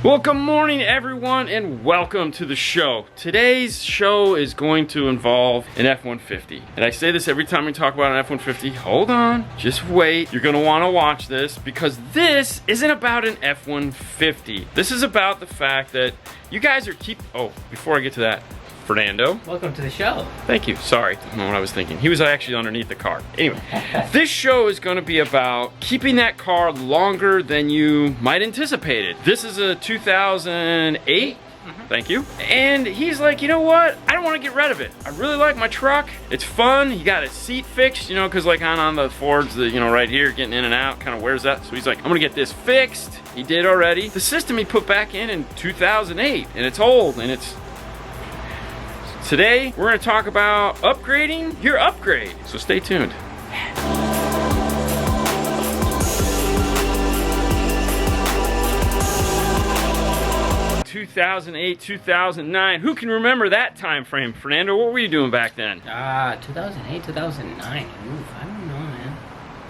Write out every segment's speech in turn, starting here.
Well, good morning everyone and welcome to the show. Today's show is going to involve an F-150. And I say this every time we talk about an F-150. Hold on, just wait. You're gonna wanna watch this because this isn't about an F-150. This is about the fact that you guys are before I get to that, Fernando. Welcome to the show. Thank you. Sorry, I don't know what I was thinking. He was actually underneath the car. Anyway, this show is going to be about keeping that car longer than you might anticipate it. This is a 2008. Thank you. And he's like, you know what? I don't want to get rid of it. I really like my truck. It's fun. He got his seat fixed, you know, because like on the Fords, right here, getting in and out kind of wears that. So he's like, I'm going to get this fixed. He did already. The system he put back in 2008, and it's old, and it's... Today, we're going to talk about upgrading your upgrade. So stay tuned. 2008, 2009. Who can remember that time frame? Fernando, what were you doing back then? 2008, 2009. Oof, I don't know, man.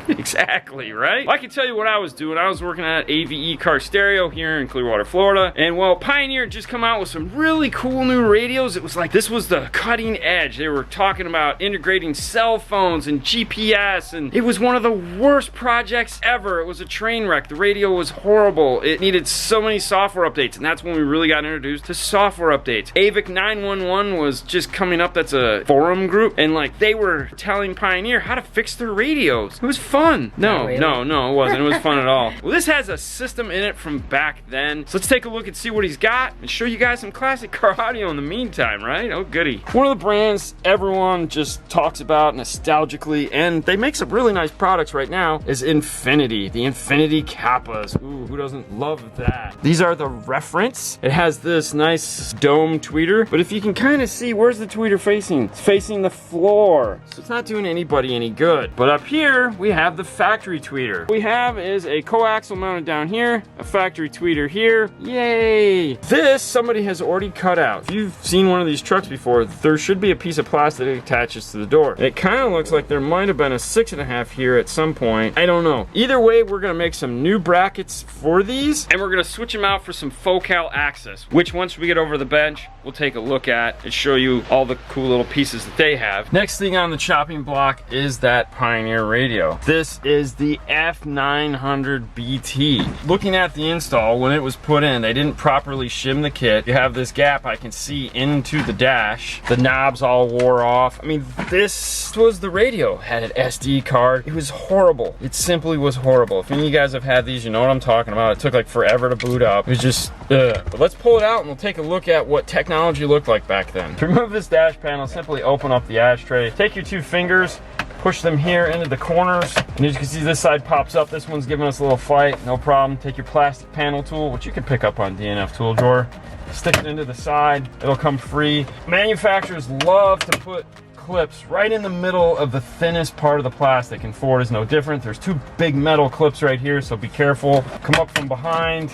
Exactly, right? Well, I can tell you what I was doing. I was working at AVE Car Stereo here in Clearwater, Florida. And well, Pioneer had just come out with some really cool new radios. It was like, this was the cutting edge. They were talking about integrating cell phones and GPS, and it was one of the worst projects ever. It was a train wreck. The radio was horrible. It needed so many software updates, and that's when we really got introduced to software updates. AVIC 911 was just coming up. That's a forum group, and like they were telling Pioneer how to fix their radios. It was fun. No, it wasn't. It was fun at all. Well, this has a system in it from back then. So let's take a look and see what he's got and show you guys some classic car audio in the meantime, right? Oh, goody. One of the brands everyone just talks about nostalgically, and they make some really nice products right now, is Infinity. The Infinity Kappas. Ooh, who doesn't love that? These are the reference. It has this nice dome tweeter, but if you can kind of see, where's the tweeter facing? It's facing the floor. So it's not doing anybody any good. But up here, we have the factory tweeter. What we have is a coaxial mounted down here, a factory tweeter here. Yay! This somebody has already cut out. If you've seen one of these trucks before, there should be a piece of plastic that attaches to the door. And it kind of looks like there might have been a 6.5 here at some point. I don't know. Either way, we're gonna make some new brackets for these, and we're gonna switch them out for some focal access, which once we get over the bench, we'll take a look at and show you all the cool little pieces that they have. Next thing on the chopping block is that Pioneer radio. This is the F900BT. Looking at the install, when it was put in, they didn't properly shim the kit. You have this gap I can see into the dash. The knobs all wore off. I mean, this was the radio. Had an SD card. It was horrible. It simply was horrible. If any of you guys have had these, you know what I'm talking about. It took like forever to boot up. It was just, But let's pull it out and we'll take a look at what technology looked like back then. To remove this dash panel, simply open up the ashtray. Take your two fingers, push them here into the corners, and as you can see, this side pops up. This one's giving us a little fight, no problem. Take your plastic panel tool, which you can pick up on DNF tool drawer, stick it into the side, it'll come free. Manufacturers love to put clips right in the middle of the thinnest part of the plastic, and Ford is no different. There's two big metal clips right here, so be careful. Come up from behind,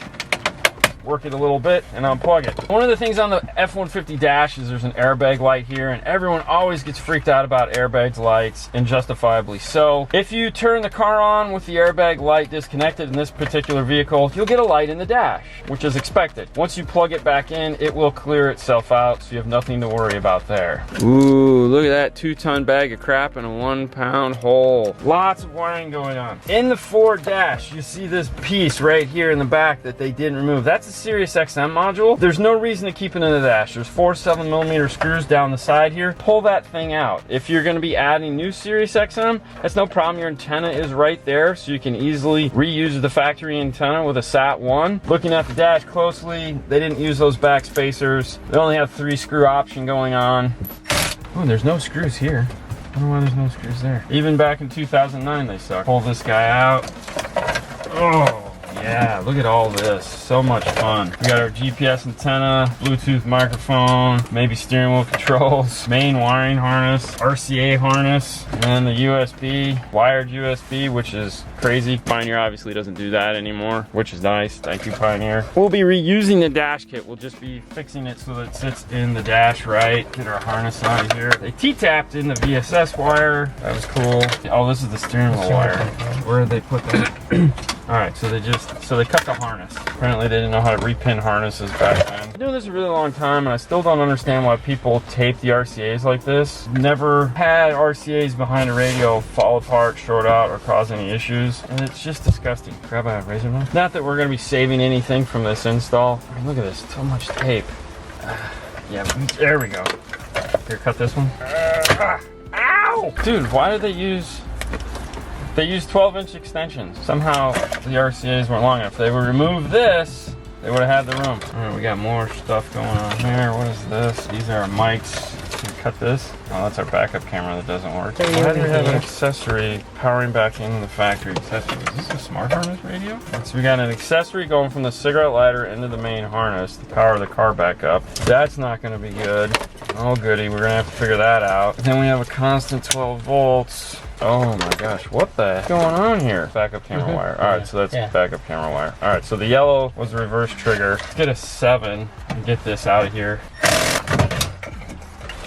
work it a little bit, and unplug it. One of the things on the F-150 dash is there's an airbag light here, and everyone always gets freaked out about airbag lights, and justifiably so. If you turn the car on with the airbag light disconnected in this particular vehicle, you'll get a light in the dash, which is expected. Once you plug it back in, it will clear itself out, so you have nothing to worry about there. Ooh, look at that 2-ton bag of crap in a 1-pound hole. Lots of wiring going on. In the Ford dash, you see this piece right here in the back that they didn't remove. That's a Sirius XM module. There's no reason to keep it in the dash. There's 4 7mm screws down the side here. Pull that thing out. If you're going to be adding new Sirius XM, that's no problem. Your antenna is right there, so you can easily reuse the factory antenna with a SAT1. Looking at the dash closely, they didn't use those back spacers. They only have 3 screw option going on. Oh, there's no screws here. I don't know why there's no screws there. Even back in 2009, they suck. Pull this guy out. Oh. Yeah, look at all this. So much fun. We got our GPS antenna, Bluetooth microphone, maybe steering wheel controls, main wiring harness, RCA harness, and then the USB, wired USB, which is crazy. Pioneer obviously doesn't do that anymore, which is nice. Thank you, Pioneer. We'll be reusing the dash kit. We'll just be fixing it so that it sits in the dash right. Get our harness out of here. They T-tapped in the VSS wire. That was cool. Oh, this is the steering wheel wire. Where did they put that? All right, so they cut the harness. Apparently they didn't know how to repin harnesses back then. I've been doing this a really long time, and I still don't understand why people tape the RCAs like this. Never had RCAs behind a radio fall apart, short out, or cause any issues, and it's just disgusting. Grab a razor knife. Not that we're gonna be saving anything from this install. I mean, look at this, so much tape. Yeah, there we go. Here, cut this one. Ow! Dude, why did they use 12-inch extensions? Somehow the RCAs weren't long enough. If they would remove this, they would have had the room. All right, we got more stuff going on here. What is this? These are our mics. Can we cut this? Oh, that's our backup camera that doesn't work. Why do we have an accessory powering back in the factory accessory? Is this a smart harness radio? So we got an accessory going from the cigarette lighter into the main harness to power the car back up. That's not gonna be good. Oh goody, we're gonna have to figure that out. Then we have a constant 12 volts. Oh my gosh, what the heck is going on here? Backup camera wire. All right, so that's backup camera wire. All right, so the yellow was the reverse trigger. Let's get a 7 and get this out of here.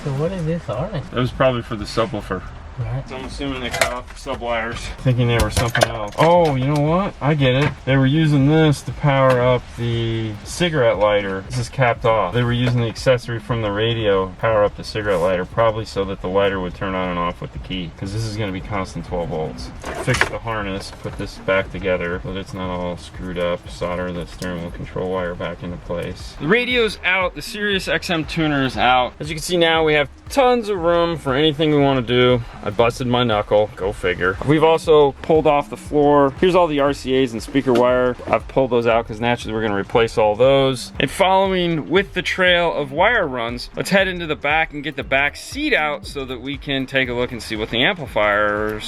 So what is this orange? That was probably for the subwoofer. Right. So I'm assuming they cut off the sub wires, thinking they were something else. Oh, you know what? I get it. They were using this to power up the cigarette lighter. This is capped off. They were using the accessory from the radio to power up the cigarette lighter, probably so that the lighter would turn on and off with the key, because this is going to be constant 12 volts. Fix the harness, put this back together so that it's not all screwed up, solder the steering wheel control wire back into place. The radio's out, the Sirius XM tuner is out. As you can see now, we have tons of room for anything we want to do. I busted my knuckle, go figure. We've also pulled off the floor. Here's all the RCAs and speaker wire. I've pulled those out because naturally we're gonna replace all those. And following with the trail of wire runs, let's head into the back and get the back seat out so that we can take a look and see what the amplifier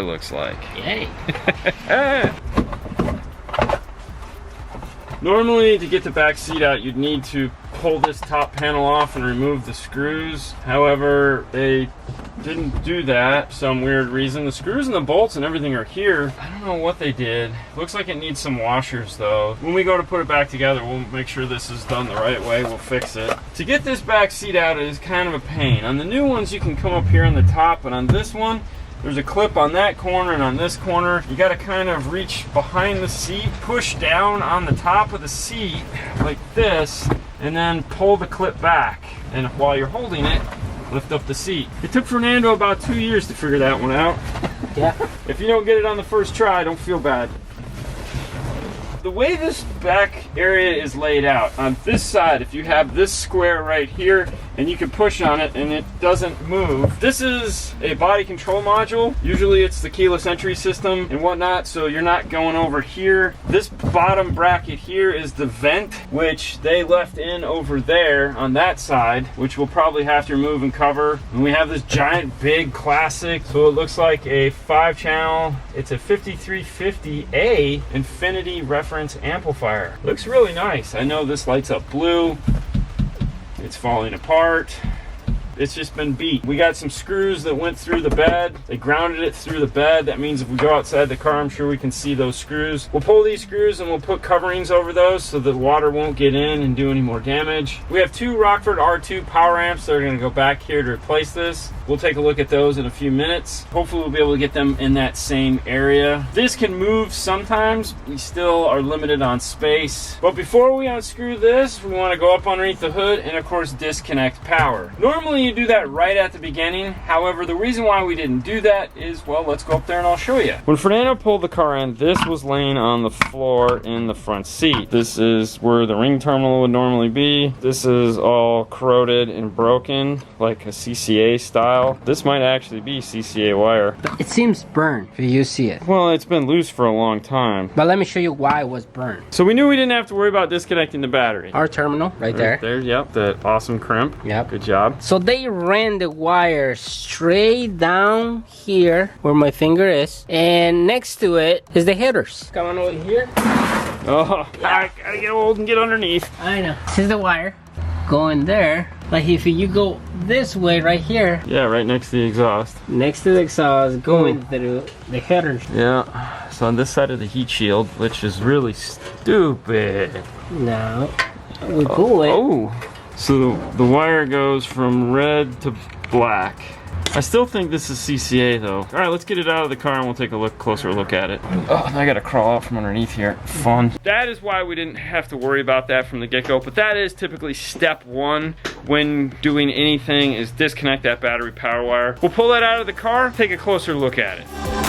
looks like. Yay. Normally, to get the back seat out, you'd need to pull this top panel off and remove the screws. However, they didn't do that for some weird reason. The screws and the bolts and everything are here. I don't know what they did. Looks like it needs some washers though. When we go to put it back together, we'll make sure this is done the right way. We'll fix it. To get this back seat out is kind of a pain. On the new ones, you can come up here on the top, but on this one, there's a clip on that corner and on this corner. You gotta kind of reach behind the seat, push down on the top of the seat like this, and then pull the clip back. And while you're holding it, lift up the seat. It took Fernando about 2 years to figure that one out. Yeah. If you don't get it on the first try, don't feel bad. The way this back area is laid out, on this side, if you have this square right here, and you can push on it and it doesn't move. This is a body control module. Usually it's the keyless entry system and whatnot, so you're not going over here. This bottom bracket here is the vent, which they left in over there on that side, which we'll probably have to remove and cover. And we have this giant big classic, so it looks like a 5-channel, it's a 5350A Infinity reference amplifier. Looks really nice. I know this lights up blue. It's falling apart. It's just been beat. We got some screws that went through the bed. They grounded it through the bed. That means if we go outside the car, I'm sure we can see those screws. We'll pull these screws and we'll put coverings over those so the water won't get in and do any more damage. We have 2 Rockford R2 power amps that are gonna go back here to replace this. We'll take a look at those in a few minutes. Hopefully we'll be able to get them in that same area. This can move sometimes. We still are limited on space. But before we unscrew this, we wanna go up underneath the hood and of course disconnect power. Normally you do that right at the beginning. However, the reason why we didn't do that is, well, let's go up there and I'll show you. When Fernando pulled the car in, this was laying on the floor in the front seat. This is where the ring terminal would normally be. This is all corroded and broken, like a CCA style. This might actually be CCA wire. It seems burned if you see it. Well, it's been loose for a long time. But let me show you why it was burned. So we knew we didn't have to worry about disconnecting the battery. Our terminal, right there. There, yep, that awesome crimp. Yep. Good job. So they ran the wire straight down here where my finger is, and next to it is the headers. Come on over here. Oh, I gotta get old and get underneath. I know. This is the wire going there. Like if you go this way right here. Yeah, right next to the exhaust. Next to the exhaust, going through the headers. Yeah, so on this side of the heat shield, which is really stupid. Now, we pull it. Oh, so the wire goes from red to black. I still think this is CCA though. All right, let's get it out of the car and we'll take a closer look at it. Oh, I gotta crawl out from underneath here. Fun. That is why we didn't have to worry about that from the get-go, but that is typically step one when doing anything, is disconnect that battery power wire. We'll pull that out of the car, take a closer look at it.